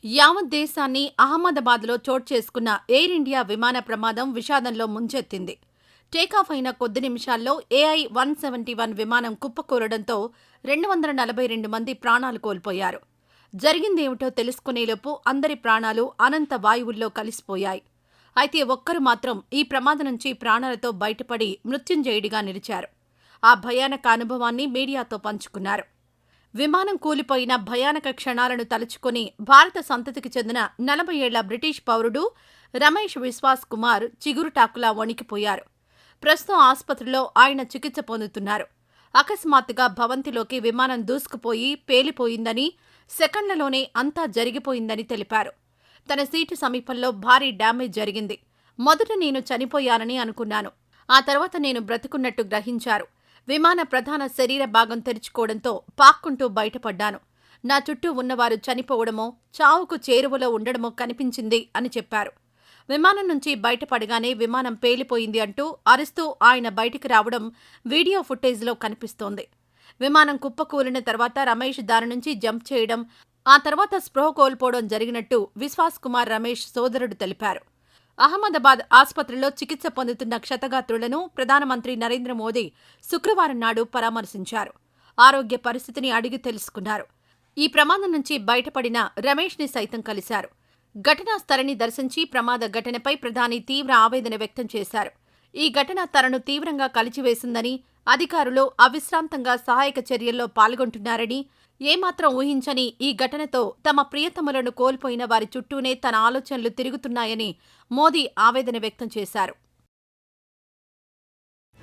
యావత్ దేశాన్ని అహ్మదాబాద్లో చోటు చేసుకున్న ఎయిర్ ఇండియా విమాన ప్రమాదం విషాదంలో ముంచెత్తింది. టేకాఫ్ అయిన కొద్ది నిమిషాల్లో AI-171 విమానం కుప్పకూలడంతో 242 మంది ప్రాణాలు కోల్పోయారు. జరిగిందేమిటో తెలుసుకునేలోపు అందరి ప్రాణాలు అనంత వాయువుల్లో కలిసిపోయాయి. అయితే ఒక్కరు మాత్రం ఈ ప్రమాదం నుంచి ప్రాణాలతో బయటపడి మృత్యుంజయుడిగా నిలిచారు. ఆ భయానక అనుభవాన్ని మీడియాతో పంచుకున్నారు. విమానం కూలిపోయిన భయానక క్షణాలను తలుచుకుని భారత సంతతికి చెందిన 40 ఏళ్ల బ్రిటిష్ పౌరుడు రమేష్ విశ్వాస్ కుమార్ చిగురుటాకులా వణికిపోయారు. ప్రస్తుతం ఆసుపత్రిలో ఆయన చికిత్స పొందుతున్నారు. అకస్మాత్తుగా భవంతిలోకి విమానం దూసుకుపోయి పేలిపోయిందని, సెకండ్లలోనే అంతా జరిగిపోయిందని తెలిపారు. తన సీటు సమీపంలో భారీ డ్యామేజ్ జరిగింది. మొదట నేను చనిపోయానని అనుకున్నాను. ఆ తర్వాత నేను బ్రతుకున్నట్టు గ్రహించారు. విమాన ప్రధాన శరీర భాగం తెరుచుకోవడంతో పాక్కుంటూ బయటపడ్డాను. నా చుట్టూ ఉన్నవారు చనిపోవడమో, చావుకు చేరువలో ఉండడమో కనిపించింది అని చెప్పారు. విమానం నుంచి బయటపడగానే విమానం పేలిపోయింది అంటూ అరుస్తూ ఆయన బయటికి రావడం వీడియో ఫుటేజ్లో కనిపిస్తోంది. విమానం కుప్పకూలిన తర్వాత రమేష్ దాని నుంచి జంప్ చేయడం, ఆ తర్వాత స్పృహ కోల్పోవడం జరిగినట్టు విశ్వాస్ కుమార్ రమేష్ సోదరుడు తెలిపారు. అహ్మదాబాద్ ఆసుపత్రిలో చికిత్స పొందుతున్న క్షతగాత్రులను ప్రధానమంత్రి నరేంద్ర మోదీ శుక్రవారం నాడు పరామర్శించారు. ఆరోగ్య పరిస్థితిని అడిగి తెలుసుకున్నారు. ఈ ప్రమాదం నుంచి బయటపడిన రమేష్ని సైతం కలిశారు. ఘటనా స్థలిని దర్శించి ప్రమాద ఘటనపై ప్రధాని తీవ్ర ఆవేదన వ్యక్తం చేశారు. ఈ ఘటన తనను తీవ్రంగా కలిచివేసిందని, అధికారులు అవిశ్రాంతంగా సహాయక చర్యల్లో పాల్గొంటున్నారని, ఏమాత్రం ఊహించని ఈ ఘటనతో తమ ప్రియతములను కోల్పోయిన వారి చుట్టూనే తన ఆలోచనలు తిరుగుతున్నాయని మోదీ ఆవేదన వ్యక్తం చేశారు.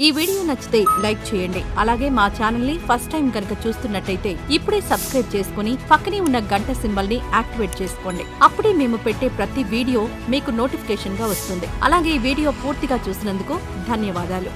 ఈ వీడియో నచ్చితే లైక్ చేయండి. అలాగే మా ఛానల్ని ఫస్ట్ టైం కనుక చూస్తున్నట్టయితే ఇప్పుడే సబ్స్క్రైబ్ చేసుకుని పక్కనే ఉన్న గంట సింబల్ని యాక్టివేట్ చేసుకోండి. అప్పుడే మేము పెట్టే ప్రతి వీడియో మీకు నోటిఫికేషన్గా వస్తుంది. అలాగే ఈ వీడియో పూర్తిగా చూసినందుకు ధన్యవాదాలు.